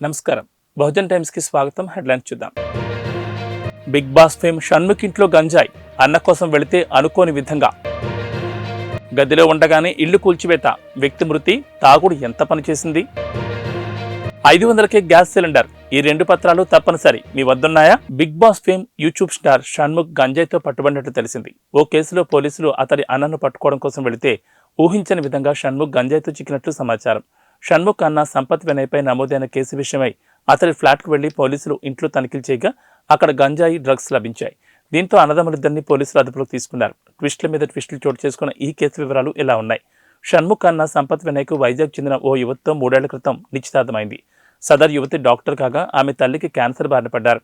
నమస్కారం. బహుజన్ టైమ్స్ కి స్వాగతం. హెడ్లైన్స్ చూద్దాం. బిగ్ బాస్ ఫేమ్ షణ్ముఖ్ ఇంట్లో గంజాయి, అన్న కోసం వెళితే అనుకోని విధంగా. గదిలో ఉండగానే ఇల్లు కూల్చివేత, వ్యక్తి మృతి, తాగుడు ఎంత పనిచేసింది? 500కే గ్యాస్ సిలిండర్, ఈ 2 పత్రాలు తప్పనిసరి, మీ వద్దున్నాయా? Big boss fame YouTube star Shanmukh గంజాయితో పట్టుబడినట్టు తెలిసింది. ఓ కేసులో పోలీసులు అతడి అన్నను పట్టుకోవడం కోసం వెళితే ఊహించని విధంగా షణ్ముఖ్ గంజాయితో చిక్కినట్లు సమాచారం. షణ్ముఖ్ అన్న సంపత్ వినయ్పై నమోదైన కేసు విషయమై అతడి ఫ్లాట్కు వెళ్లి పోలీసులు ఇంట్లో తనిఖీలు చేయగా అక్కడ గంజాయి, డ్రగ్స్ లభించాయి. దీంతో అన్నదమ్ములిద్దరిని పోలీసులు అదుపులోకి తీసుకున్నారు. ట్విస్టుల మీద ట్విస్టులు చోటు చేసుకున్న ఈ కేసు వివరాలు ఇలా ఉన్నాయి. షణ్ముఖ్ అన్న సంపత్ వినయ్కు వైజాగ్ చెందిన ఓ యువతితో 3 ఏళ్ల క్రితం నిశ్చితార్థమైంది. సదర్ యువతి డాక్టర్ కాగా ఆమె తల్లికి క్యాన్సర్ బారిన పడ్డారు.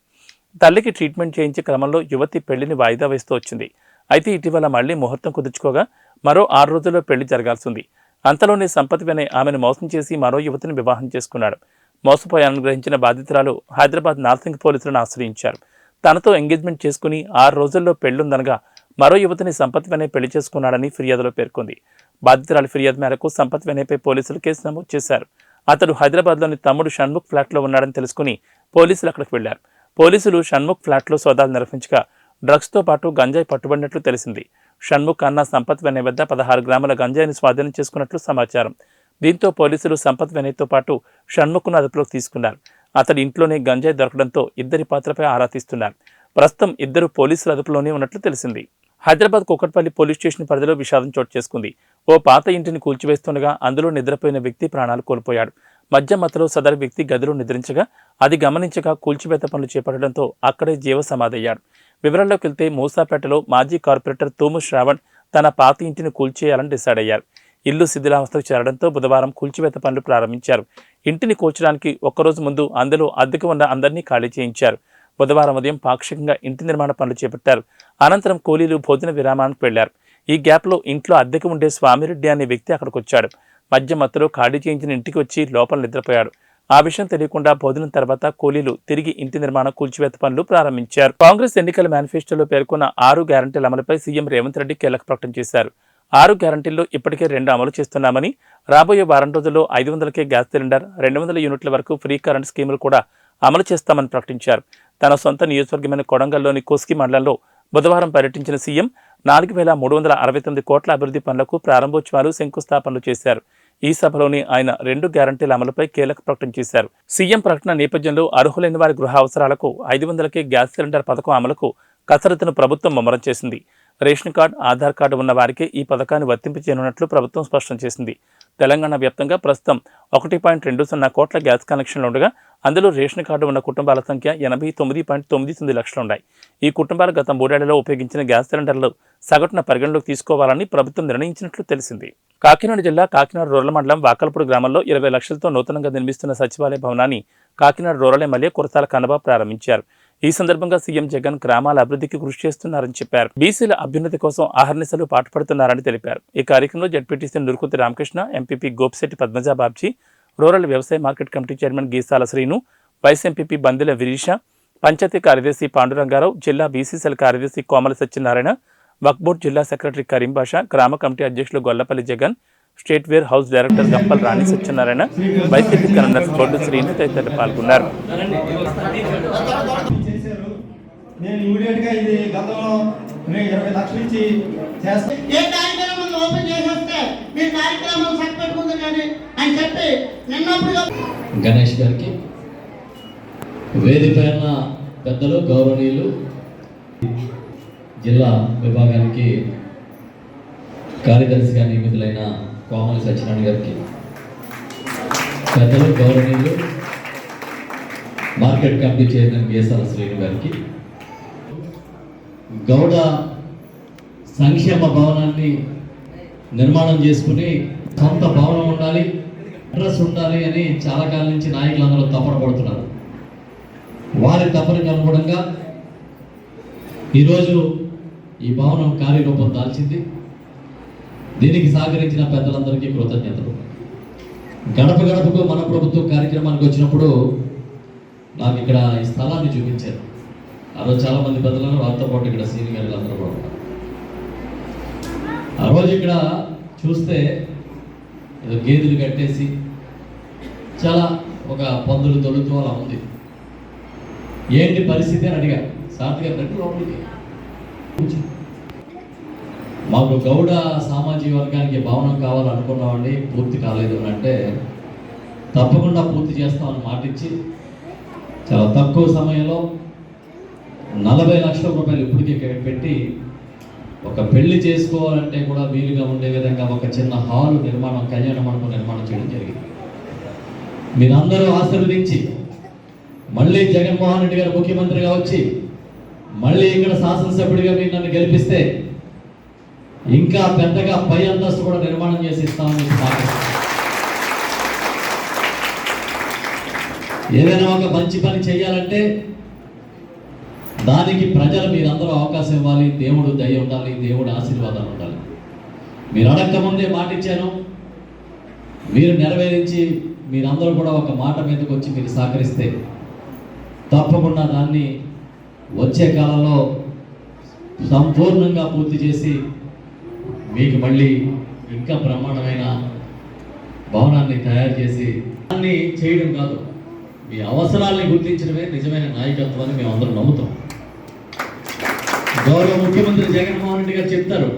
తల్లికి ట్రీట్మెంట్ చేయించే క్రమంలో యువతి పెళ్లిని వాయిదా వేస్తూ వచ్చింది. అయితే ఇటీవల మళ్లీ ముహూర్తం కుదుర్చుకోగా మరో 6 రోజుల్లో పెళ్లి జరగాల్సి ఉంది. అంతలోనే సంపత్ వినయ్ ఆమెను మోసం చేసి మరో యువతిని వివాహం చేసుకున్నాడు. మోసపోయానని గ్రహించిన బాధితురాలు హైదరాబాద్ నార్సింగ్ పోలీసులను ఆశ్రయించారు. తనతో ఎంగేజ్మెంట్ చేసుకుని 6 రోజుల్లో పెళ్లుందనగా మరో యువతిని సంపత్ వినయ్ పెళ్లి చేసుకున్నాడని ఫిర్యాదులో పేర్కొంది. బాధితురాలి ఫిర్యాదు మేరకు సంపత్ వినయ్పై పోలీసులు కేసు నమోదు చేశారు. అతడు హైదరాబాద్లోని తమ్ముడు షణ్ముఖ్ ఫ్లాట్లో ఉన్నాడని తెలుసుకుని పోలీసులు అక్కడికి వెళ్లారు. పోలీసులు షణ్ముఖ్ ఫ్లాట్లో సోదాలు నిర్వహించగా డ్రగ్స్తో పాటు గంజాయి పట్టుబడినట్లు తెలిసింది. షణ్ముఖ్ అన్న సంపత్ వినయ్ వద్ద 16 గ్రాముల గంజాయిని స్వాధీనం చేసుకున్నట్లు సమాచారం. దీంతో పోలీసులు సంపత్ వినయ్తో పాటు షణ్ముఖ్ను అదుపులోకి తీసుకున్నారు. అతడి ఇంట్లోనే గంజాయి దొరకడంతో ఇద్దరి పాత్రపై ఆరా తీస్తున్నారు. ప్రస్తుతం ఇద్దరు పోలీసుల అదుపులోనే ఉన్నట్లు తెలిసింది. హైదరాబాద్ కూకట్పల్లి పోలీస్ స్టేషన్ పరిధిలో విషాదం చోటు చేసుకుంది. ఓ పాత ఇంటిని కూల్చివేస్తుండగా అందులో నిద్రపోయిన వ్యక్తి ప్రాణాలు కోల్పోయాడు. మద్యం మత్తులో సదరు వ్యక్తి గదిలో నిద్రించగా అది గమనించగా కూల్చివేత పనులు చేపట్టడంతో అక్కడే జీవసమాధయ్యాడు. వివరాల్లోకి వెళ్తే మూసాపేటలో మాజీ కార్పొరేటర్ తూము శ్రావణ్ తన పాత ఇంటిని కూల్చేయాలని డిసైడ్ అయ్యారు. ఇల్లు శిథిలావస్థకు చేరడంతో బుధవారం కూల్చివేత పనులు ప్రారంభించారు. ఇంటిని కూల్చడానికి ఒక్కరోజు ముందు అందులో అద్దెకు ఉన్న అందరినీ ఖాళీ చేయించారు. బుధవారం ఉదయం పాక్షికంగా ఇంటి నిర్మాణ పనులు చేపట్టారు. అనంతరం కూలీలు భోజన విరామానికి వెళ్లారు. ఈ గ్యాప్లో ఇంట్లో అద్దెకు ఉండే స్వామిరెడ్డి అనే వ్యక్తి అక్కడికి వచ్చాడు. మధ్య మత్తులో ఖాళీ చేయించిన ఇంటికి వచ్చి లోపల నిద్రపోయాడు. ఆ విషయం తెలియకుండా భోజనం తర్వాత కూలీలు తిరిగి ఇంటి నిర్మాణ కూల్చివేత పనులు ప్రారంభించారు. కాంగ్రెస్ ఎన్నికల మేనిఫెస్టోలో పేర్కొన్న 6 గ్యారంటీల అమలుపై సీఎం రేవంత్ రెడ్డి కీలక ప్రకటన చేశారు. 6 గ్యారంటీల్లో ఇప్పటికే 2 అమలు చేస్తున్నామని, రాబోయే వారం రోజుల్లో 500కే గ్యాస్ సిలిండర్, 200 యూనిట్ల వరకు ఫ్రీ కరెంట్ స్కీములు కూడా అమలు చేస్తామని ప్రకటించారు. తన సొంత నియోజకవర్గమైన కొడంగల్లోని కోస్గి మండలంలో బుధవారం పర్యటించిన సీఎం 4369 కోట్ల అభివృద్ధి పనులకు ప్రారంభోత్సవాలు, శంకుస్థాపనలు చేశారు. ఈ సభలోనే ఆయన 2 గ్యారంటీల అమలుపై కీలక ప్రకటన చేశారు. సీఎం ప్రకటన నేపథ్యంలో అర్హులైన వారి గృహ అవసరాలకు 500కే గ్యాస్ సిలిండర్ పథకం అమలుకు కసరత్తును ప్రభుత్వం ముమ్మరం చేసింది. రేషన్ కార్డు, ఆధార్ కార్డు ఉన్న వారికి ఈ పథకాన్ని వర్తింపచేయనున్నట్లు ప్రభుత్వం స్పష్టం చేసింది. తెలంగాణ వ్యాప్తంగా ప్రస్తుతం 1.20 కోట్ల గ్యాస్ కనెక్షన్లు ఉండగా అందులో రేషన్ కార్డు ఉన్న కుటుంబాల సంఖ్య 89.99 లక్షలు ఉన్నాయి. ఈ కుటుంబాలు గత 3 ఏళ్లలో ఉపయోగించిన గ్యాస్ సిలిండర్లు సగటున పరిగణలోకి తీసుకోవాలని ప్రభుత్వం నిర్ణయించినట్లు తెలిసింది. కాకినాడ జిల్లా కాకినాడ రూరల్ మండలం వాకల్పూడి గ్రామంలో 20 లక్షలతో నూతనంగా నిర్మిస్తున్న సచివాలయ భవనాన్ని కాకినాడ రూరల్ ఎమ్మెల్యే కురసాల కన్నబాబు ప్రారంభించారు. ఈ సందర్భంగా సీఎం జగన్ గ్రామాల అభివృద్ధికి కృషి చేస్తున్నారని చెప్పారు. బీసీల అభ్యున్నతి కోసం ఆహర్నిశలు పాటుపడుతున్నారని తెలిపారు. ఈ కార్యక్రమంలో ZPTC Nurukuthi Ramakrishna, MPP Gopisetty Padmaja Babji, rural వ్యవసాయ market committee chairman Geesala Srinu, vice MPP Bandela Virisha, panchayat కార్యదర్శి పాండురంగారావు, జిల్లా బీసీసీఎల్ కార్యదర్శి కోమల సత్యనారాయణ, వక్ఫ్ బోర్డు జిల్లా సెక్రటరీ కరీం బాషా, గ్రామ కమిటీ అధ్యక్షులు Gollapalli Jagan, state warehouse director Gampal Rani Satyanarayana, YCP convener Boddu Srinu తదితరులు పాల్గొన్నారు. నేను ఇమిడియట్గా ఇది గతంలో 20 లక్షలు ఇచ్చి చేస్తే ఏ కార్యక్రమం ఓపెన్ చేసి వస్తే మీరు కార్యక్రమం సెట్ పెట్టుకుంటారు కానీ అని చెప్పి నిన్నప్పుడు గణేష్ గారికి, వేదిక పైన పెద్దలు, గౌరవనీయులు, జిల్లా విభాగానికి కార్యదర్శిగా నియమితులైన కోమల సత్యనారాయణ గారికి, పెద్దలు, గౌరవనీయులు, market committee chairman Geesala Srinu గారికి, గౌడ సంక్షేమ భవనాన్ని నిర్మాణం చేసుకుని సొంత భవనం ఉండాలి, అడ్రస్ ఉండాలి అని చాలా కాలం నుంచి నాయకులందరూ తపన పడుతున్నారు. వారి తపనకు అనుగుణంగా ఈరోజు ఈ భవనం కార్యరూపం దాల్చింది. దీనికి సహకరించిన పెద్దలందరికీ కృతజ్ఞతలు. గడప గడపకు మన ప్రభుత్వం కార్యక్రమానికి వచ్చినప్పుడు నాకు ఇక్కడ ఈ స్థలాన్ని చూపించారు. ఆ రోజు చాలా మంది పెద్దలను, వారితో పాటు ఇక్కడ సీనియర్ గారు అందరూ కూడా ఉన్నారు. ఆ రోజు ఇక్కడ చూస్తే ఏదో గేదెలు కట్టేసి చాలా ఒక పందులు తొలుతూ అలా ఉంది. ఏంటి పరిస్థితి అని అడిగా. సార్ గారు రండి లోపలికి. మాకు గౌడ సామాజిక వర్గానికి భవనం కావాలనుకున్నామండి, పూర్తి కాలేదు అని అంటే తప్పకుండా పూర్తి చేస్తామని మాటిచ్చి చాలా తక్కువ సమయంలో 40 లక్షల రూపాయలు ఇప్పటికే పెట్టి ఒక పెళ్లి చేసుకోవాలంటే కూడా వీలుగా ఉండే విధంగా ఒక చిన్న హాలు నిర్మాణం, కళ్యాణ మండపం నిర్మాణం చేయడం జరిగింది. మీరందరూ ఆశీర్వదించి మళ్ళీ జగన్మోహన్ రెడ్డి గారు ముఖ్యమంత్రిగా వచ్చి మళ్ళీ ఇక్కడ శాసనసభ్యుడిగా మీరు నన్ను గెలిపిస్తే ఇంకా పెద్దగా పై అంతస్తు కూడా నిర్మాణం చేసి ఇస్తామని ఏదైనా ఒక మంచి పని చేయాలంటే దానికి ప్రజలు మీరందరూ అవకాశం ఇవ్వాలి, దేవుడు దయ ఉండాలి, దేవుడు ఆశీర్వాదాలు ఉండాలి. మీరు అడక్క ముందే మాట ఇచ్చాను, మీరు నెరవేరించి మీరందరూ కూడా ఒక మాట మీదకి వచ్చి మీరు సహకరిస్తే తప్పకుండా దాన్ని వచ్చే కాలంలో సంపూర్ణంగా పూర్తి చేసి మీకు మళ్ళీ ఇంకా బ్రహ్మాండమైన భవనాన్ని తయారు చేసి దాన్ని చేయడం కాదు, మీ అవసరాల్ని గుర్తించడమే నిజమైన నాయకత్వాన్ని మేము అందరం నమ్ముతాం. గౌరవ ముఖ్యమంత్రి జగన్మోహన్ రెడ్డి గారు చెప్తారు,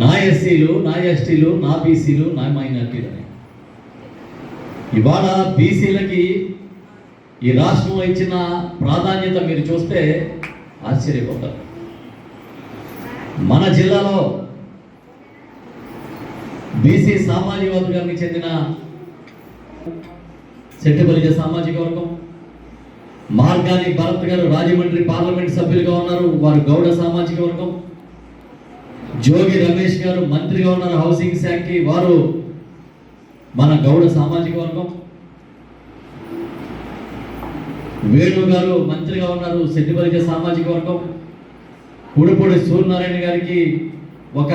నా ఎస్సీలు, నా ఎస్టీలు, నా బీసీలు, నా మైనార్టీలు అని. ఇవాళ బీసీలకి ఈ రాష్ట్రంలో ఇచ్చిన ప్రాధాన్యత మీరు చూస్తే ఆశ్చర్యపోతారు. మన జిల్లాలో బీసీ సామాజిక వర్గానికి చెందిన సెట్టిబలిజ సామాజిక వర్గం, మార్గాని భరత్ గారు రాజమండ్రి పార్లమెంట్ సభ్యులుగా ఉన్నారు, వారు గౌడ సామాజిక వర్గం. జోగి రమేష్ గారు మంత్రిగా ఉన్నారు హౌసింగ్ శాఖకి, వారు మన గౌడ సామాజిక వర్గం. వేణు గారు మంత్రిగా ఉన్నారు సెట్టిబలిజ సామాజిక వర్గం. కుడుపూడి సూర్యనారాయణ గారికి ఒక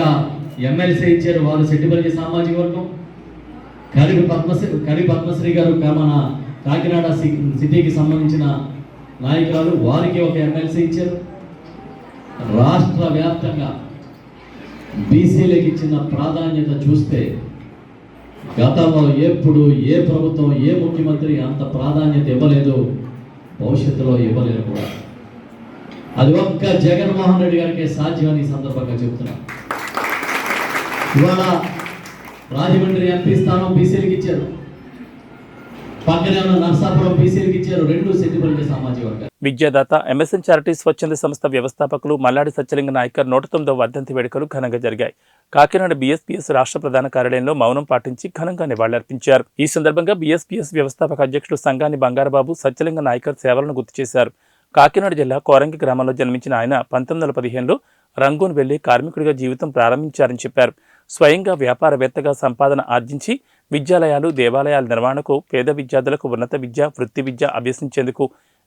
ఎమ్మెల్సీ ఇచ్చారు, వారు సెట్టిబలిజ సామాజిక వర్గం. కరి పద్మశ్రీ గారు మన కాకినాడ సిటీకి సంబంధించిన నాయకురాలు, వారికి ఒక ఎమ్మెల్సీ ఇచ్చారు. రాష్ట్ర వ్యాప్తంగా బీసీలకు ఇచ్చిన ప్రాధాన్యత చూస్తే గతంలో ఎప్పుడు ఏ ప్రభుత్వం, ఏ ముఖ్యమంత్రి అంత ప్రాధాన్యత ఇవ్వలేదు, భవిష్యత్తులో ఇవ్వలేదు కూడా. అది ఒక్క జగన్మోహన్ రెడ్డి గారికి సాధ్యమని ఈ సందర్భంగా చెప్తున్నాను. ఇవాళ రాజమండ్రి ఎంపీ స్థానం బీసీలకు ఇచ్చారు, పక్కనే ఉన్న నర్సాపురం బీసీలకు ఇచ్చారు, 2 సెట్టిబలిజ సామాజిక వర్గాలు. విద్యాదాత ఎంఎస్ఎన్ చారిటీ స్వచ్ఛంద సంస్థ వ్యవస్థాపకులు మల్లాడి సత్యలింగ నాయకర్ 109వ వర్ధంతి వేడుకలు ఘనంగా జరిగాయి. కాకినాడ బీఎస్పీఎస్ రాష్ట్ర ప్రధాన కార్యాలయంలో మౌనం పాటించి ఘనంగా నివాళులర్పించారు. ఈ సందర్భంగా బీఎస్పీఎస్ వ్యవస్థాపక అధ్యక్షుడు సంగాని బంగారబాబు సత్యలింగ నాయకర్ సేవలను గుర్తు చేశారు. కాకినాడ జిల్లా కోరంగి గ్రామంలో జన్మించిన ఆయన 1915లో రంగూన్ వెళ్లి కార్మికుడిగా జీవితం ప్రారంభించారని చెప్పారు. స్వయంగా వ్యాపారవేత్తగా సంపాదన ఆర్జించి విద్యాలయాలు, దేవాలయాల నిర్వహణకు, పేద విద్యార్థులకు ఉన్నత విద్య, వృత్తి విద్య అభ్యసించేందుకు,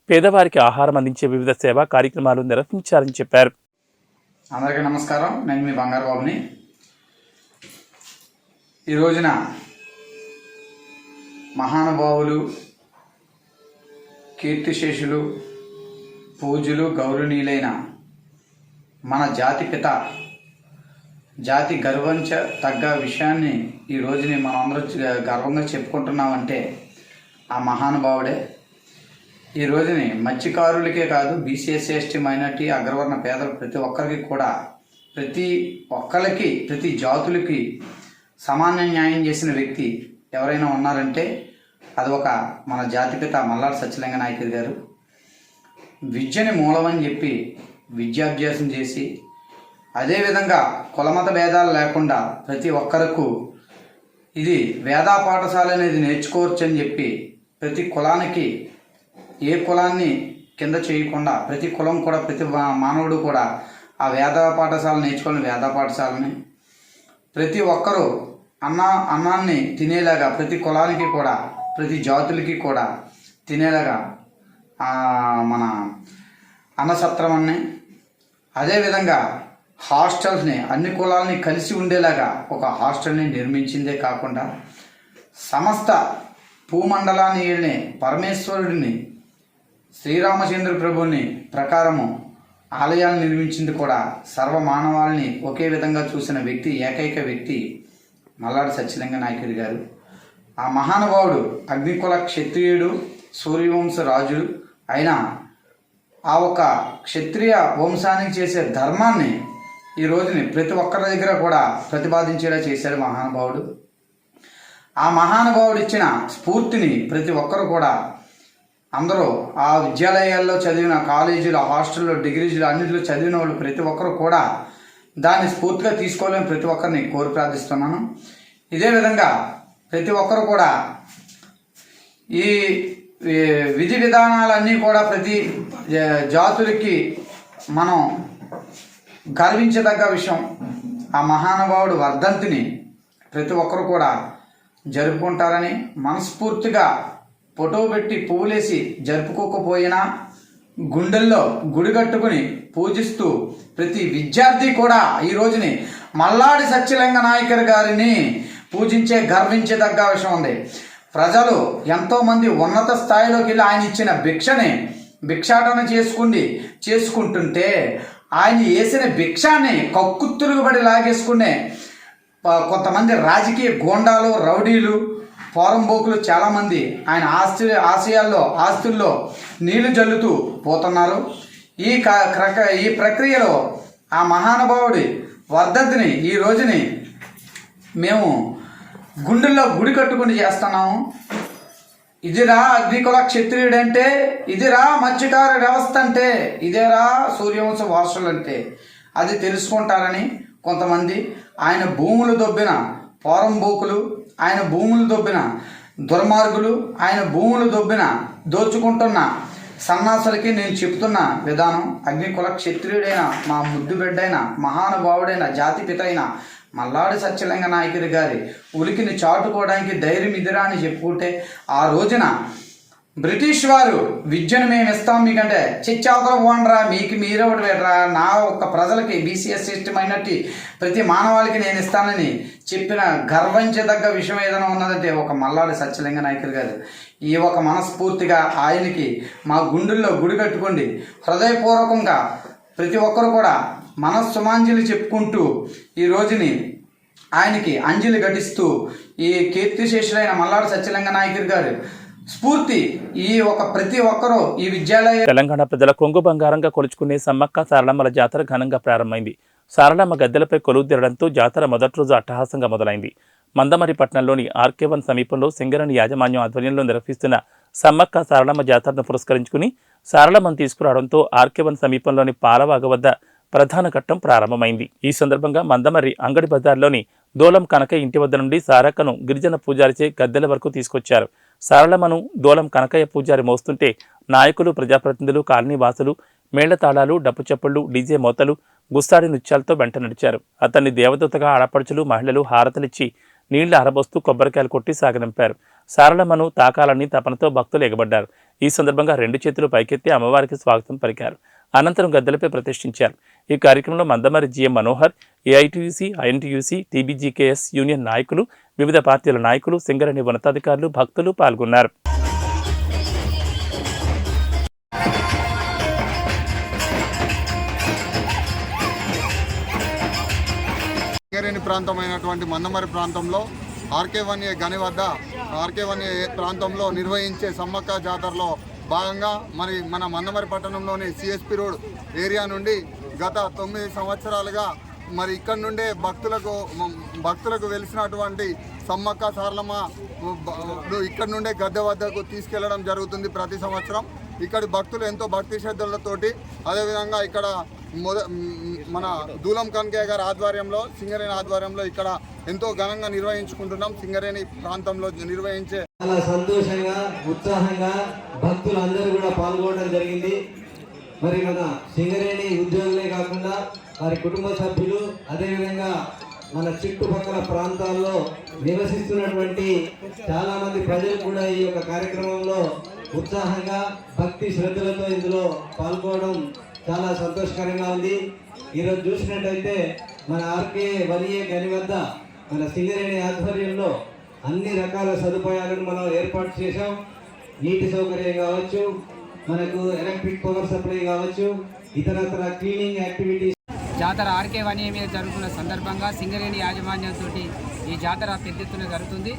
పేదవారికి ఆహారం అందించే వివిధ సేవా కార్యక్రమాలు నిర్వహించారని చెప్పారు. అందరికీ నమస్కారం, నేను మీ బంగారబాబుని. ఈ రోజున మహానుభావులు, కీర్తిశేషులు, పూజ్యులు, గౌరవనీయులైన మన జాతి పిత, జాతి గర్వంచ తగ్గ విషయాన్ని ఈ రోజుని మనం అందరూ గర్వంగా చెప్పుకుంటున్నామంటే ఆ మహానుభావుడే. ఈ రోజుని మత్స్యకారులకే కాదు, బీసీఎస్, ఎస్టీ, మైనార్టీ, అగ్రవర్ణ పేదలు ప్రతి ఒక్కరికి కూడా, ప్రతి ఒక్కరికి, ప్రతి జాతులకి సమాన న్యాయం చేసిన వ్యక్తి ఎవరైనా ఉన్నారంటే అది ఒక మన జాతిపిత మల్లాడి సత్యలింగ నాయకర్ గారు. విద్యని మూలమని చెప్పి విద్యాభ్యాసం చేసి, అదేవిధంగా కులమత భేదాలు లేకుండా ప్రతి ఒక్కరకు ఇది వేదా పాఠశాల అనేది నేర్చుకోవచ్చు అని చెప్పి ప్రతి కులానికి, ఏ కులాన్ని కింద చేయకుండా ప్రతి కులం కూడా, ప్రతి మానవుడు కూడా ఆ వేద పాఠశాల నేర్చుకోవాలని వేద పాఠశాలని, ప్రతి ఒక్కరూ అన్నాన్ని తినేలాగా ప్రతి కులానికి కూడా, ప్రతి జాతులకి కూడా తినేలాగా మన అన్నసత్రమని, అదేవిధంగా హాస్టల్స్ని అన్ని కులాలని కలిసి ఉండేలాగా ఒక హాస్టల్ని నిర్మించిందే కాకుండా సమస్త భూమండలాన్ని ఏళ్ళని పరమేశ్వరుడిని, శ్రీరామచంద్ర ప్రభుని ప్రకారము ఆలయాలను నిర్మించింది కూడా, సర్వమానవాళ్ళని ఒకే విధంగా చూసిన వ్యక్తి, ఏకైక వ్యక్తి మల్లాడి సత్యలింగ నాయకర్ గారు. ఆ మహానుభావుడు అగ్నికుల క్షత్రియుడు సూర్యవంశ రాజుడు అయిన ఆ ఒక క్షత్రియ వంశానికి చేసే ధర్మాన్ని ఈ రోజుని ప్రతి ఒక్కరి దగ్గర కూడా ప్రతిపాదించేలా చేశాడు మహానుభావుడు. ఆ మహానుభావుడు ఇచ్చిన స్ఫూర్తిని ప్రతి ఒక్కరు కూడా అందరూ ఆ విద్యాలయాల్లో చదివిన కాలేజీలు, హాస్టల్లో, డిగ్రీలు అన్నింటిలో చదివిన వాళ్ళు ప్రతి ఒక్కరు కూడా దాన్ని స్ఫూర్తిగా తీసుకోవాలని ప్రతి ఒక్కరిని కోరి ప్రార్థిస్తున్నాను. ఇదే విధంగా ప్రతి ఒక్కరు కూడా ఈ విధి విధానాలన్నీ కూడా ప్రతి జాతులకి మనం గర్వించదగ్గ విషయం. ఆ మహానుభావుడు వర్ధంతిని ప్రతి ఒక్కరు కూడా జరుపుకుంటారని మనస్ఫూర్తిగా ఫోటో పెట్టి పువ్వులేసి జరుపుకోకపోయినా గుండెల్లో గుడి కట్టుకుని పూజిస్తూ ప్రతి విద్యార్థి కూడా ఈ రోజుని మల్లాడి సత్యలింగ నాయకర్ గారిని పూజించే గర్వించదగ్గ విషయం ఉంది. ప్రజలు ఎంతోమంది ఉన్నత స్థాయిలోకి వెళ్ళి ఆయన ఇచ్చిన భిక్షని భిక్షాటన చేసుకుంటుంటే ఆయన వేసిన భిక్షాన్ని కక్కుతురుగుబడి లాగేసుకునే కొంతమంది రాజకీయ గోండాలు, రౌడీలు, పోరంబోకులు చాలామంది ఆయన ఆస్తుల్లో నీళ్లు జల్లుతూ పోతున్నారు. ఈ ప్రక్రియలో ఆ మహానుభావుడి వర్ధంతిని ఈ రోజుని మేము గుండెల్లో గుడి కట్టుకుని చేస్తున్నాము. ఇదిరా అగ్నికుల క్షత్రియుడు అంటే, ఇదిరా మత్స్యకార వ్యవస్థ అంటే, ఇదేరా సూర్యవంశ వారసులు అంటే అది తెలుసుకుంటారని కొంతమంది ఆయన భూములు దొబ్బిన పోరంబోకులు, ఆయన భూములు దొబ్బిన దుర్మార్గులు, ఆయన భూములు దొబ్బిన దోచుకుంటున్న సన్నాసులకి నేను చెప్తున్న విధానం, అగ్నికుల క్షత్రియుడైన మా ముద్దు బిడ్డైన మహానుభావుడైన జాతిపిత అయిన మల్లాడి సత్యలింగ నాయకుడి గారి ఉలికిని చాటుకోవడానికి ధైర్యం ఇదిరా అని చెప్పుకుంటే, ఆ రోజున బ్రిటిష్ వారు విద్యను మేము ఇస్తాం మీకంటే చిచ్చావతల పోండ్రా, మీకు మీరే ఒకటి పెట్టరా, నా ఒక్క ప్రజలకి బీసీఎస్ సిస్టమ్ అయినట్టు ప్రతి మానవాళికి నేను ఇస్తానని చెప్పిన గర్వించదగ్గ విషయం ఏదైనా ఉన్నదంటే ఒక మల్లాడి సత్యలింగ నాయకుడు గారు. ఈ ఒక మనస్ఫూర్తిగా ఆయనకి మా గుండెల్లో గుడి కట్టుకోండి. హృదయపూర్వకంగా ప్రతి ఒక్కరు కూడా మనస్సుమాంజలి చెప్పుకుంటూ ఈ రోజుని ఆయనకి అంజలి ఘటిస్తూ ఈ కీర్తిశేషులైన మల్లాడి సత్యలింగ నాయకుడి గారు స్ఫూర్తి ఈ ఒక ప్రతి ఒక్కరూ ఈ విద్యాలయ. తెలంగాణ ప్రజల కొంగు బంగారంగా కొలుచుకునే సమ్మక్క సారలమ్మల జాతర ఘనంగా ప్రారంభమైంది. సారలమ్మ గద్దెలపై కొలువు తీరడంతో జాతర మొదటి రోజు అట్టహాసంగా మొదలైంది. మందమరి పట్టణంలోని ఆర్కే-1 సమీపంలో సింగరేణి యాజమాన్యం ఆధ్వర్యంలో నిర్వహిస్తున్న సమ్మక్క సారలమ్మ జాతరను పురస్కరించుకుని సారలమ్మను తీసుకురావడంతో ఆర్కే-1 సమీపంలోని పాలవాగ వద్ద ప్రధాన ఘట్టం ప్రారంభమైంది. ఈ సందర్భంగా మందమర్రి అంగడి బజార్లోని దోలం కనకయ్య ఇంటి వద్ద నుండి సారక్కను గిరిజన పూజారిచే గద్దెల వరకు తీసుకొచ్చారు. సారలమ్మను దోలం కనకయ్య పూజారి మోస్తుంటే నాయకులు, ప్రజాప్రతినిధులు, కాలనీ వాసులు మేళ్లతాళాలు, డప్పు చప్పుళ్లు, డీజే మోతలు, గుస్తాడి నృత్యాలతో వెంట నడిచారు. అతన్ని దేవదూతగా ఆడపడుచులు, మహిళలు హారతలిచ్చి నీళ్లు ఆరబోస్తూ కొబ్బరికాయలు కొట్టి సాగనింపారు. సారలమ్మను తాకాలని తపనతో భక్తులు ఎగబడ్డారు. ఈ సందర్భంగా 2 చేతులు పైకెత్తి అమ్మవారికి స్వాగతం పలికారు. అనంతరం గద్దెలపై ప్రతిష్ఠించారు. ఈ కార్యక్రమంలో Mandamarri GM Manohar, AITUC, INTUC, TBGKS union నాయకులు, వివిధ పార్టీల నాయకులు, సింగరేణి ఉన్నతాధికారులు, భక్తులు పాల్గొన్నారు. సింగరేణి ప్రాంతమైనటువంటి మందమరి ప్రాంతంలో ఆర్కే-1 గని వద్ద ఆర్కే-1 ప్రాంతంలో నిర్వహించే సమ్మక్క జాతరలో భాగంగా మరి మన మందమరి పట్టణంలోని సిఎస్పి రోడ్ ఏరియా నుండి గత 9 సంవత్సరాలుగా మరి ఇక్కడ నుండే భక్తులకు వెలిసినటువంటి సమ్మక్క సారలమ్మ ఇక్కడ నుండే గద్దె వద్దకు తీసుకెళ్లడం జరుగుతుంది ప్రతి సంవత్సరం. ఇక్కడి భక్తులు ఎంతో భక్తి శ్రద్ధలతోటి, అదేవిధంగా ఇక్కడ మన దూలం కనకయ్య గారి ఆధ్వర్యంలో, సింగరేణి ఆధ్వర్యంలో ఇక్కడ ఎంతో ఘనంగా నిర్వహించుకుంటున్నాం. సింగరేణి ప్రాంతంలో నిర్వహించే చాలా సంతోషంగా, ఉత్సాహంగా భక్తులందరూ కూడా పాల్గొనడం జరిగింది. మరి మన సింగరేణి ఉద్యోగులే కాకుండా వారి కుటుంబ సభ్యులు, అదేవిధంగా మన చుట్టుపక్కల ప్రాంతాల్లో నివసిస్తున్నటువంటి చాలా మంది ప్రజలు కూడా ఈ యొక్క కార్యక్రమంలో ఉత్సాహంగా భక్తి శ్రద్ధలతో ఇందులో పాల్గొనడం చాలా సంతోషకరంగా ఉంది. ఈరోజు చూసినట్టయితే మన ఆర్కే-1 గని వద్ద మన సింగరేణి ఆధ్వర్యంలో అన్ని రకాల సదుపాయాలను మనం ఏర్పాటు చేశాం. నీటి సౌకర్యం కావచ్చు, మనకు ఎలక్ట్రిక్ పవర్ సప్లై కావచ్చు, ఇతరత్ర క్లీనింగ్ యాక్టివిటీస్. జాతర ఆర్కే-1 మీద జరుగుతున్న సందర్భంగా సింగరేణి యాజమాన్యంతో ఈ జాతర పెద్ద ఎత్తున జరుగుతుంది.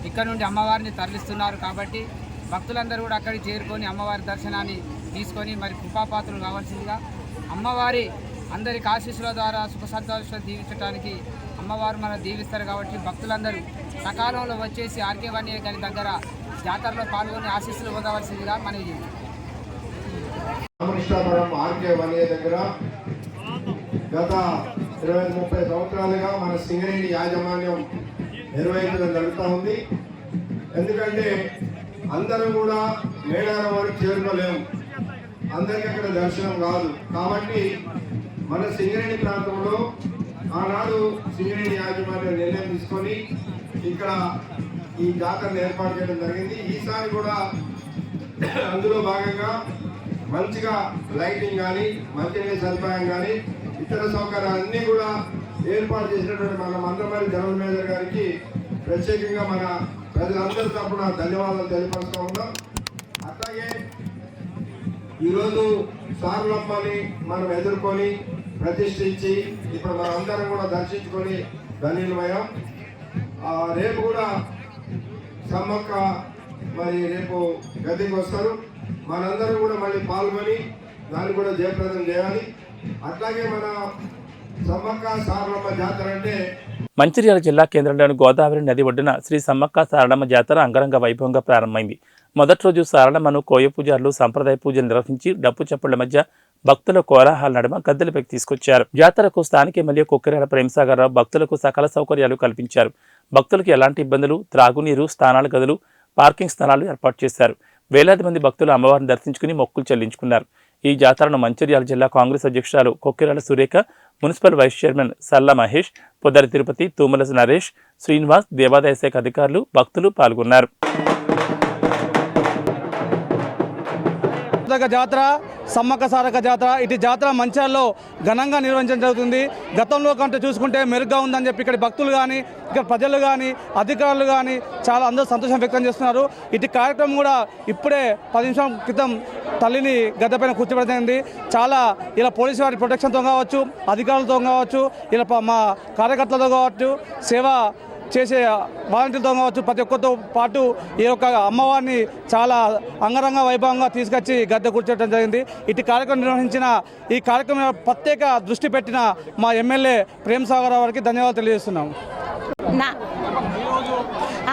ఇక్కడ నుండి అమ్మవారిని తరలిస్తున్నారు కాబట్టి భక్తులందరూ కూడా అక్కడికి చేరుకొని అమ్మవారి దర్శనాన్ని తీసుకొని మరి కృపాపాత్రులు కావాల్సిందిగా అమ్మవారి అందరికి ఆశీస్సుల ద్వారా సుఖ సంతోషాలు దీవించడానికి అమ్మవారు మనం దీవిస్తారు కాబట్టి భక్తులందరూ సకాలంలో వచ్చేసి ఆర్కే1 గారి దగ్గర జాతరలో పాల్గొని ఆశీస్సులు పొందవలసిందిగా మనవి రామకృష్ణాపురం ఆర్కే1 దగ్గర గత 20-30 సంవత్సరాలుగా మన సింగరేణి యాజమాన్యం నిర్వహించడం జరుగుతూ ఉంది. ఎందుకంటే అందరం కూడా మేడారం వరకు చేరుకోలేము, అందరికీ అక్కడ దర్శనం కాదు. కాబట్టి మన సింగరేణి ప్రాంతంలో ఆనాడు సింగరేణి యాజమాన్యం నిర్ణయం తీసుకొని ఇక్కడ ఈ జాతరను ఏర్పాటు చేయడం జరిగింది. ఈసారి కూడా అందులో భాగంగా మంచిగా లైటింగ్ కానీ మంచినీటి సదుపాయం కానీ ఇతర సౌకర్యాలన్నీ కూడా ఏర్పాటు చేసినటువంటి మన మందమరి జనరల్ మేనేజర్ గారికి ప్రత్యేకంగా మన ప్రజలందరి తరపున ధన్యవాదాలు తెలియపరుస్తూ ఉన్నాం. అట్లాగే ఈరోజు సారులమ్మని మనం ఎదుర్కొని ప్రతిష్ఠించి ఇప్పుడు మనం అందరం కూడా దర్శించుకొని ధన్యులమయ్యాం. రేపు కూడా సమ్మక్క మరి రేపు గద్దెకి వస్తారు. మనందరం కూడా మళ్ళీ పాల్గొని దాన్ని కూడా జయప్రదం చేయాలి. అట్లాగే మన సమ్మక్క సారలమ్మ జాతర అంటే మంచిర్యాల జిల్లా కేంద్రంలోని గోదావరి నది ఒడ్డున శ్రీ సమ్మక్క సారలమ్మ జాతర అంగరంగ వైభవంగా ప్రారంభమైంది. మొదటి రోజు సారలమ్మను కోయ పూజారులు సంప్రదాయ పూజలు నిర్వహించి డప్పు చప్పుళ్ల మధ్య భక్తుల కోలాహల నడుమ గద్దెలపైకి తీసుకొచ్చారు. జాతరకు స్థానిక ఎమ్మెల్యే కొక్కిరాల ప్రేమసాగరరావు భక్తులకు సకల సౌకర్యాలు కల్పించారు. భక్తులకు ఎలాంటి ఇబ్బందులు, త్రాగునీరు, స్నానాల గదులు, పార్కింగ్ స్థలాలు ఏర్పాటు చేశారు. వేలాది మంది భక్తులు అమ్మవారిని దర్శించుకుని మొక్కులు చెల్లించుకున్నారు. ఈ జాతరను మంచిర్యాల జిల్లా కాంగ్రెస్ అధ్యక్షురాలు Kokkirala Surekha, municipal vice chairman Salla Mahesh, Poddari Tirupati, Thumala Naresh, Srinivas, దేవాదాయ శాఖ అధికారులు, భక్తులు పాల్గొన్నారు. జాతర సమ్మక్క సారక్క జాతర ఇటు జాతర మంచిర్యాలలో ఘనంగా నిర్వహించడం జరుగుతుంది. గతంలో కంటే చూసుకుంటే మెరుగ్గా ఉందని చెప్పి ఇక్కడ భక్తులు కానీ ఇక్కడ ప్రజలు కానీ అధికారులు కానీ చాలా అందరూ సంతోషం వ్యక్తం చేస్తున్నారు. ఇటు కార్యక్రమం కూడా ఇప్పుడే 10 నిమిషాల క్రితం తల్లిని గద్దెపైన కూర్చోబెట్టింది. చాలా ఇలా పోలీసు వారి ప్రొటెక్షన్తో కావచ్చు, అధికారులతో కావచ్చు, ఇలా మా కార్యకర్తలతో కావచ్చు, సేవ చేసే వాలంటీర్లతో కావచ్చు, ప్రతి ఒక్కరితో పాటు ఈ యొక్క అమ్మవారిని చాలా అంగరంగ వైభవంగా తీసుకొచ్చి గద్దె కూర్చోవడం జరిగింది. ఇటు కార్యక్రమం నిర్వహించిన ఈ కార్యక్రమం ప్రత్యేక దృష్టి పెట్టిన మా ఎమ్మెల్యే ప్రేమసాగర్ గారికి ధన్యవాదాలు తెలియజేస్తున్నాం.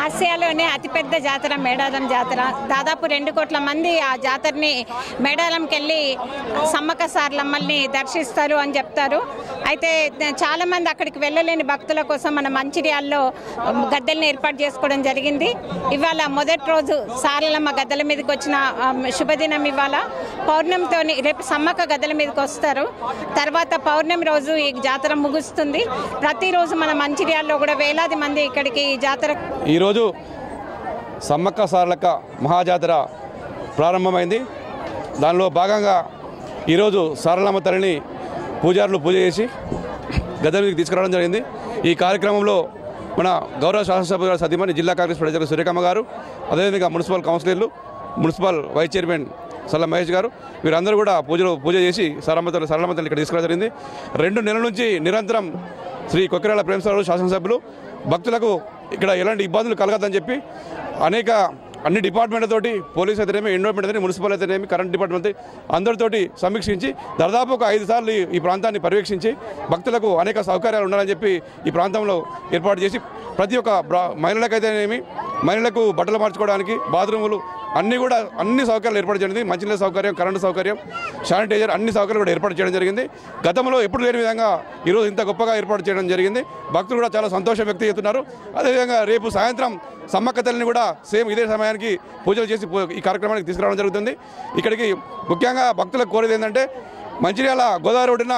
ఆసియాలోనే అతిపెద్ద జాతర మేడారం జాతర. దాదాపు 2 కోట్ల మంది ఆ జాతరని మేడారంకి వెళ్ళి సమ్మక్క సారలమ్మల్ని దర్శిస్తారు అని చెప్తారు. అయితే చాలామంది అక్కడికి వెళ్ళలేని భక్తుల కోసం మన మంచిర్యాలలో గద్దెలను ఏర్పాటు చేసుకోవడం జరిగింది. ఇవాళ మొదటి రోజు సారలమ్మ గద్దెల మీదకి వచ్చిన శుభదినం. ఇవాళ పౌర్ణమితో రేపు సమ్మక్క గద్దెల మీదకి వస్తారు. తర్వాత పౌర్ణమి రోజు ఈ జాతర ముగుస్తుంది. ప్రతిరోజు మన మంచిర్యాలలో కూడా వేలాది మంది ఇక్కడికి ఈ జాతర. ఈరోజు సమ్మక్క సారలక్క మహాజాతర ప్రారంభమైంది. దానిలో భాగంగా ఈరోజు సారలమ్మ తల్లిని పూజారులు పూజ చేసి గద్దెల మీదకి తీసుకురావడం జరిగింది. ఈ కార్యక్రమంలో మన గౌరవ శాసనసభ సతీమణి జిల్లా కాంగ్రెస్ ప్రజల సురేఖమ్మ గారు, అదేవిధంగా మున్సిపల్ కౌన్సిలర్లు, municipal vice chairman Salla Mahesh గారు, వీరందరూ కూడా పూజ చేసి సారలమ్మ తల్లి ఇక్కడ తీసుకురావడం జరిగింది. 2 నెలల నుంచి నిరంతరం శ్రీ కొక్కిరాల ప్రేమసాగరరావు శాసనసభ్యులు భక్తులకు ఇక్కడ ఎలాంటి ఇబ్బందులు కలగదని చెప్పి అన్ని డిపార్ట్మెంట్లతోటి, పోలీస్ అయితేనేమి, ఎన్విరాన్మెంట్ అయితేనేమి, మున్సిపల్ అయితేనేమి, కరెంట్ డిపార్ట్మెంట్ అందరితోటి సమీక్షించి దాదాపు ఒక 5 సార్లు ఈ ప్రాంతాన్ని పర్యవేక్షించి భక్తులకు అనేక సౌకర్యాలు ఉండాలని చెప్పి ఈ ప్రాంతంలో ఏర్పాటు చేసి ప్రతి ఒక్క మహిళలకైతేనేమి, మహిళలకు బట్టలు మార్చుకోవడానికి బాత్రూములు అన్ని సౌకర్యాలు ఏర్పాటు చేయడం, మంచినీళ్ళ సౌకర్యం, కరెంటు సౌకర్యం, శానిటైజర్ అన్ని సౌకర్యాలు కూడా ఏర్పాటు చేయడం జరిగింది. గతంలో ఎప్పుడు లేని విధంగా ఈరోజు ఇంత గొప్పగా ఏర్పాటు చేయడం జరిగింది. భక్తులు కూడా చాలా సంతోషం వ్యక్తం చేస్తున్నారు. అదేవిధంగా రేపు సాయంత్రం సమ్మక్క తల్లిని కూడా సేమ్ ఇదే సమయానికి పూజలు చేసి ఈ కార్యక్రమానికి తీసుకురావడం జరుగుతుంది. ఇక్కడికి ముఖ్యంగా భక్తులకు కోరేది ఏంటంటే మంచిర్యాల గోదావరి ఒడ్డున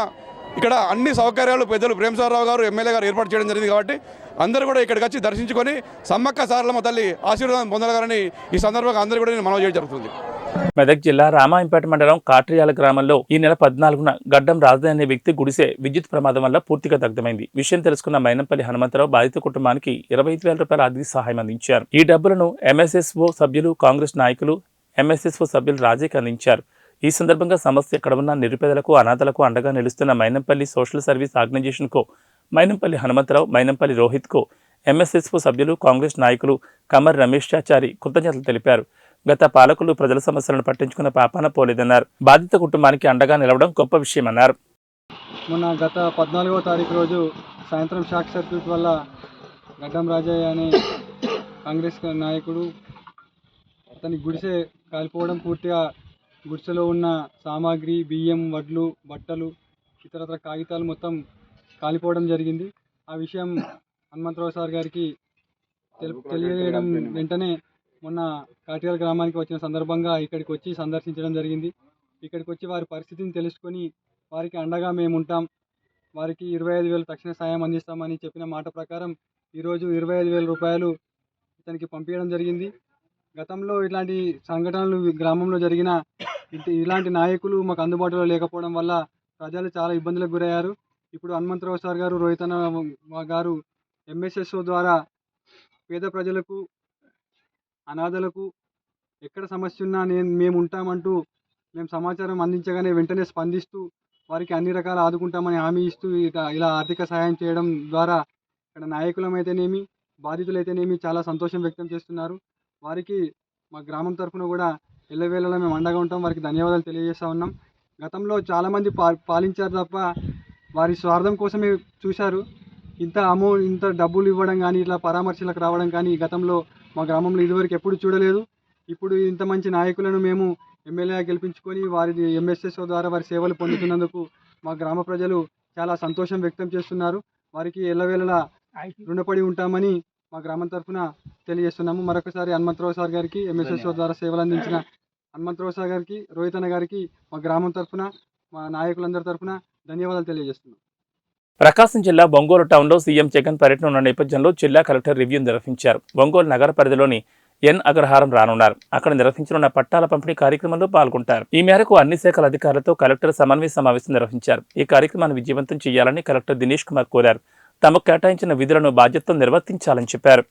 ఇక్కడ అన్ని సౌకర్యాలు పెద్దలు ప్రేమసాగరరావు గారు ఎమ్మెల్యే గారు ఏర్పాటు చేయడం జరిగింది. కాబట్టి అందరూ కూడా ఇక్కడికి వచ్చి దర్శించుకొని సమ్మక్క సారలమ్మ తల్లి ఆశీర్వాదం పొందగలని ఈ సందర్భంగా అందరూ కూడా నేను మనవి చేయడం జరుగుతుంది. మెదక్ జిల్లా రామాయంపేట మండలం కాట్రియాల గ్రామంలో ఈ నెల 14న గడ్డం రాజధాని అనే వ్యక్తి గుడిసె విద్యుత్ ప్రమాదం వల్ల పూర్తిగా దగ్ధమైంది. విషయం తెలుసుకున్న మైనంపల్లి హనుమంతరావు బాధిత కుటుంబానికి 25,000 రూపాయల ఆర్థిక సహాయం అందించారు. ఈ డబ్బులను ఎంఎస్ఎస్ఓ సభ్యులు, కాంగ్రెస్ నాయకులు, ఎంఎస్ఎస్ఓ సభ్యులు రాజీకి అందించారు. ఈ సందర్భంగా సమస్య ఎక్కడ ఉన్న నిరుపేదలకు, అనాథలకు అండగా నిలుస్తున్న మైనంపల్లి సోషల్ సర్వీస్ ఆర్గనైజేషన్కు మైనంపల్లి హనుమంతరావు, మైనంపల్లి రోహిత్కు ఎంఎస్ఎస్పు సభ్యులు, కాంగ్రెస్ నాయకులు కమర్ రమేష్ చాచారి కృతజ్ఞతలు తెలిపారు. గత పాలకులు ప్రజల సమస్యలను పట్టించుకున్న పాపాన పోలేదన్నారు. బాధిత కుటుంబానికి అండగా నిలవడం గొప్ప విషయమన్నారు. మొన్న గత 14వ తారీఖు రోజు సాయంత్రం షాక్ సర్క్యూట్ వల్ల గడ్డం రాజయ్య అనే కాంగ్రెస్ నాయకుడు అతని గుడిసె కాలిపోవడం, పూర్తిగా గుడిసెలో ఉన్న సామాగ్రి, బియ్యం, వడ్లు, బట్టలు, ఇతరత్ర కాగితాలు మొత్తం కాలిపోవడం జరిగింది. ఆ విషయం హనుమంతరావు సార్ గారికి తెలియజేయడం వెంటనే మొన్న కాటియాల గ్రామానికి వచ్చిన సందర్భంగా ఇక్కడికి వచ్చి సందర్శించడం జరిగింది. ఇక్కడికి వచ్చి వారి పరిస్థితిని తెలుసుకొని వారికి అండగా మేము ఉంటాం, వారికి 25,000 తక్షణ సాయం అందిస్తామని చెప్పిన మాట ప్రకారం ఈరోజు 25,000 రూపాయలు ఇతనికి పంపించడం జరిగింది. గతంలో ఇట్లాంటి సంఘటనలు గ్రామంలో జరిగిన ఇలాంటి నాయకులు మాకు అందుబాటులో లేకపోవడం వల్ల ప్రజలు చాలా ఇబ్బందులకు గురయ్యారు. ఇప్పుడు హనుమంతరావు సార్ గారు, రోహితన్న గారు ఎంఎస్ఎస్ఓ ద్వారా పేద ప్రజలకు, అనాథలకు ఎక్కడ సమస్య ఉన్నా మేము ఉంటామంటూ మేము సమాచారం అందించగానే వెంటనే స్పందిస్తూ వారికి అన్ని రకాల ఆదుకుంటామని హామీ ఇస్తూ ఇలా ఆర్థిక సహాయం చేయడం ద్వారా ఇక్కడ నాయకులమైతేనేమి, బాధితులైతేనేమి చాలా సంతోషం వ్యక్తం చేస్తున్నారు. వారికి మా గ్రామం తరఫున కూడా ఎల్లవేళలా మేము అండగా ఉంటాం. వారికి ధన్యవాదాలు తెలియజేస్తూ ఉన్నాం. గతంలో చాలామంది పాలించారు తప్ప వారి స్వార్థం కోసమే చూశారు. ఇంత డబ్బులు ఇవ్వడం కానీ, ఇట్లా పరామర్శలకు రావడం కానీ గతంలో మా గ్రామంలో ఇదివరకు ఎప్పుడు చూడలేదు. ఇప్పుడు ఇంత మంచి నాయకులను మేము ఎమ్మెల్యేగా గెలిపించుకొని వారి ఎంఎస్ఎస్ఓ ద్వారా వారి సేవలు పొందుతున్నందుకు మా గ్రామ ప్రజలు చాలా సంతోషం వ్యక్తం చేస్తున్నారు. వారికి ఎల్లవేళలా రుణపడి ఉంటామని మా గ్రామం తరఫున తెలియజేస్తున్నాము. మరొకసారి హనుమంతరావు సార్ గారికి, ఎంఎస్ఎస్ఓ ద్వారా సేవలు అందించిన హనుమంతరావు సార్ గారికి, రోహితన్న గారికి మా గ్రామం తరఫున, మా నాయకులందరి తరఫున ధన్యవాదాలు తెలియజేస్తున్నాం. ప్రకాశం జిల్లా ఒంగోలు టౌన్లో సీఎం జగన్ పర్యటన ఉన్న నేపథ్యంలో జిల్లా కలెక్టర్ రివ్యూ నిర్వహించారు. ఒంగోలు నగర పరిధిలోని ఎన్ అగ్రహారం రానున్నారు. అక్కడ నిర్వహించనున్న పట్టాల పంపిణీ కార్యక్రమంలో పాల్గొంటారు. ఈ మేరకు అన్ని శాఖల అధికారులతో కలెక్టర్ సమన్వయ సమావేశం నిర్వహించారు. ఈ కార్యక్రమాన్ని విజయవంతం చేయాలని కలెక్టర్ దినేష్ కుమార్ కోరారు. తమకు కేటాయించిన విధులను బాధ్యతతో నిర్వర్తించాలని చెప్పారు.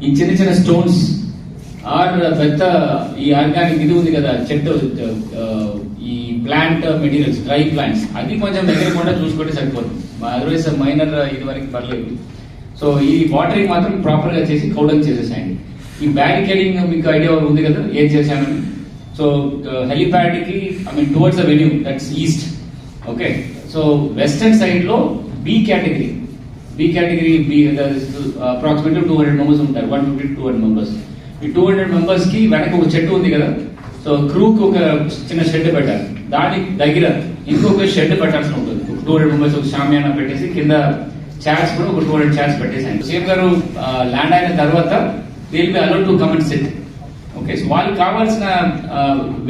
ఈ చిన్న చిన్న స్టోన్స్ పెద్ద ఈ ఆర్గానిక్ ఇది ఉంది కదా, చెట్టు ఈ ప్లాంట్ మెటీరియల్స్, డ్రై ప్లాంట్స్, అది కొంచెం ఎగరకుండా చూసుకుంటే సరిపోతుంది. అదర్వైజ్ మైనర్ ఇది వరకు పర్లేదు. సో ఈ వాటరింగ్ మాత్రం ప్రాపర్ గా చేసి కౌడన్ చేసేసాయండి. ఈ బ్యారికేడింగ్ మీకు ఐడియా ఉంది కదా ఏం చేశామని. సో హెలిప్యాడ్ కి towards the venue that's east. Okay, so western side లో బి కేటగిరీ అప్రాక్సిమేట్లీ 200 మెంబర్స్ ఉంటారు. 150 to 200 మెంబర్స్. ఈ 200 మెంబర్స్ కి వెనక ఒక చెట్టు ఉంది కదా, సో క్రూకి ఒక చిన్న షెడ్ పెట్టాలి. దానికి దగ్గర ఇంకొక షెడ్ పెట్టాల్సి ఉంటుంది. 200 మెంబర్స్ ఒక షామియానా పెట్టేసి కింద చైర్స్ కూడా ఒక 200 చైర్స్ పెట్టేసాను. సీఎం గారు ల్యాండ్ అయిన తర్వాత they will be allowed to come and SIT. Okay, so వాళ్ళకి కావాల్సిన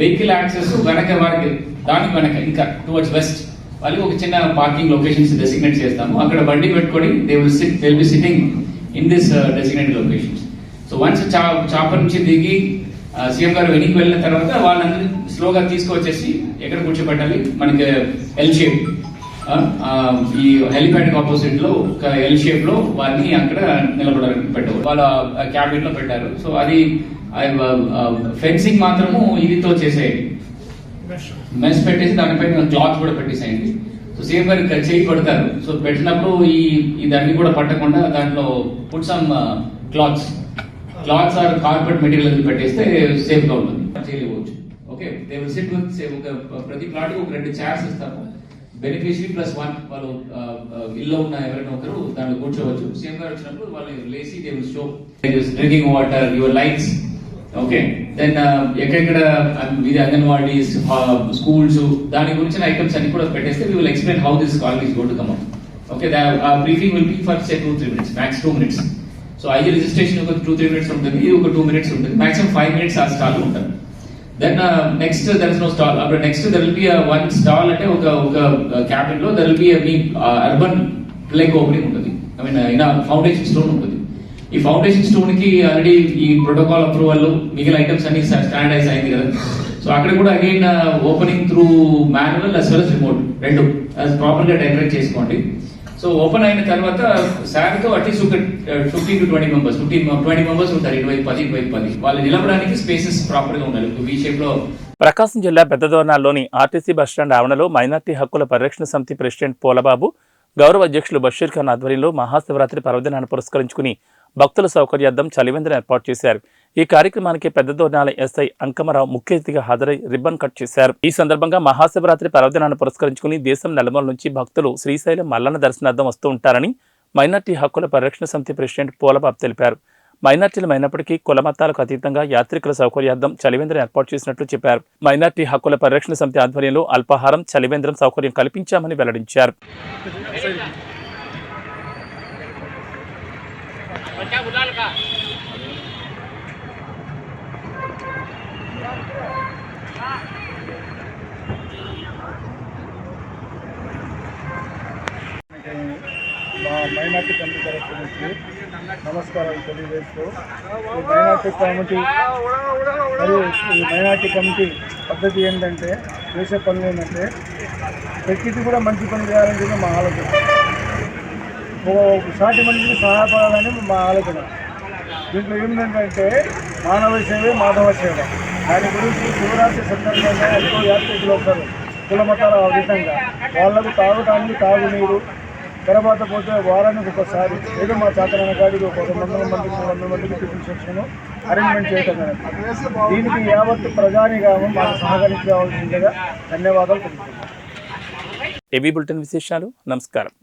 వెహికల్ యాక్సెస్ వెనక వారికి దానికి వెనక ఇంకా టువర్డ్స్ వెస్ట్ వాళ్ళకి ఒక చిన్న పార్కింగ్ లొకేషన్స్ డెసిగ్నేట్ చేస్తాము. అక్కడ బండి పెట్టుకొని they will be sitting in this designated locations. So once chopper నుంచి దిగి సీఎం గారు వెనక్కి వెళ్ళిన తర్వాత వాళ్ళందరూ స్లోగా తీసుకొచ్చేసి ఎక్కడ కూర్చోబెట్టాలి, మనకి ఎల్ షేప్, ఈ హెలిప్యాడ్ ఆపోజిట్ లో ఒక ఎల్ షేప్ లో వారిని అక్కడ నిలబడాలని పెట్టారు. వాళ్ళ క్యాబిన్ లో పెట్టారు. సో అది ఫెన్సింగ్ మాత్రము ఇదితో చేసేయండి, మెస్ పెట్టేసి దానిపైన క్లాత్ కూడా పెట్టేసేయండి. సో సీఎం గారు ఇక్కడ చేయి పడతారు. సో పెట్టినప్పుడు ఇదన్నీ కూడా పట్టకుండా దాంట్లో put some clothes or carpet material పెట్టేస్తే సేఫ్ గా ఉంటుంది, చేయలేవచ్చు. Okay, they will sit with ప్రతి ప్లాట్ కి ఒక 2 చైర్స్ ఇస్తాము. బెనిఫిషియరీ +1 వాళ్ళు ఇల్లు ఉన్న ఎవరైనా ఒకరు దాంట్లో కూర్చోవచ్చు. సీఎం గారు వచ్చినప్పుడు వాళ్ళు లేసి they will show drinking water, your lights. Okay, then ఎక్కడెక్కడ ఇది అంగన్వాడీస్, స్కూల్స్, దాని గురించిన ఐటమ్స్ అన్ని కూడా పెట్టేస్తే we will explain how this colony is going to come up. Okay, briefing will be for say 2-3 minutes, max 2 minutes. So ఐదు registration ఒక 2-3 minutes ఉంటుంది, ఇది ఒక 2 minutes ఉంటుంది, మాక్సిమం 5 minutes ఆ స్టాల్ ఉంటుంది. Then next there is no stall. After next there will be a one stall at oka cabin lo there will be a urban leg opening untadi. I mean in a foundation stone untadi. Ee foundation stone ki already ee protocol approval migil items anni standardize ayindi kada. So akkada kuda again opening through manual as well as remote rendu as proper ga decorate cheskondi. So open అయిన తర్వాత సార్తో at least ఒక 15 to 20 members 20 members ఉంటారు. 20 వాళ్ళు నిలబడడానికి spaces proper గా ఉండాలి. V shape లో. ప్రకాశం జిల్లా పెద్దదోర్నాల్లోని ఆర్టీసీ బస్టాండ్ ఆవరణలో మైనార్టీ హక్కుల పరిరక్షణ సమితి ప్రెసిడెంట్ పోలబాబు గౌరవ అధ్యక్షులు బషీర్ ఖాన్ ఆధ్వర్యంలో మహాశివరాత్రి పర్వదినాన్ని పురస్కరించుకుని భక్తుల సౌకర్యార్థం చలివేంద్రం ఏర్పాటు చేశారు. ఈ కార్యక్రమానికి పెద్దదోర్నాల ఎస్ఐ అంకమరావు ముఖ్య అతిథిగా హాజరై రిబ్బన్ కట్ చేశారు. ఈ సందర్భంగా మహాశివరాత్రి పర్వదినాన్ని పురస్కరించుకుని దేశం నలుమూల నుంచి భక్తులు శ్రీశైలం మల్లన్న దర్శనార్థం వస్తూ ఉంటారని మైనార్టీ హక్కుల పరిరక్షణ సమితి ప్రెసిడెంట్ పోలబాబు తెలిపారు. మైనార్టీలమైనప్పటికీ కుల మతాలకు అతీతంగా యాత్రికుల సౌకర్యార్థం చలివేంద్రం ఏర్పాటు చేసినట్లు చెప్పారు. మైనార్టీ హక్కుల పరిరక్షణ సమితి ఆధ్వర్యంలో అల్పాహారం, చలివేంద్రం సౌకర్యం కల్పించామని వెల్లడించారు. మా మైనార్టీ కమిటీ తరఫు నుంచి నమస్కారాలు తెలియజేస్తూ ఈ మైనార్టీ కమిటీ మరియు ఈ మైనార్టీ కమిటీ పద్ధతి ఏంటంటే చేసే పనులు ఏంటంటే ప్రకృతి కూడా మంచి పని చేయాలని మా ఆలోచన, సాటి మనిషికి సహాయపడాలని మా ఆలోచన. దీంట్లో ఏంటంటే మానవ సేవే మాధవ సేవ. దాని గురించి శివరాత్రి సందర్భంగా ఎంతో యాత్రికులు వస్తారు కుల మతాల విధంగా. వాళ్ళకు తాగడానికి తాగునీరు, తర్వాత పోతే వారానికి ఒకసారి ఏదో మా చాతన గాడికి ఒక 200 మందికి 300 మందికి టిఫిన్ సెక్షన్ అరేంజ్మెంట్ చేయటం జరుగుతుంది. దీనికి యావత్ ప్రజానిగామం మాకు సహకరించవలసిందిగా ధన్యవాదాలు తెలుపుతున్నాను. ఏబీ బులెటిన్ విశేషాలు. నమస్కారం.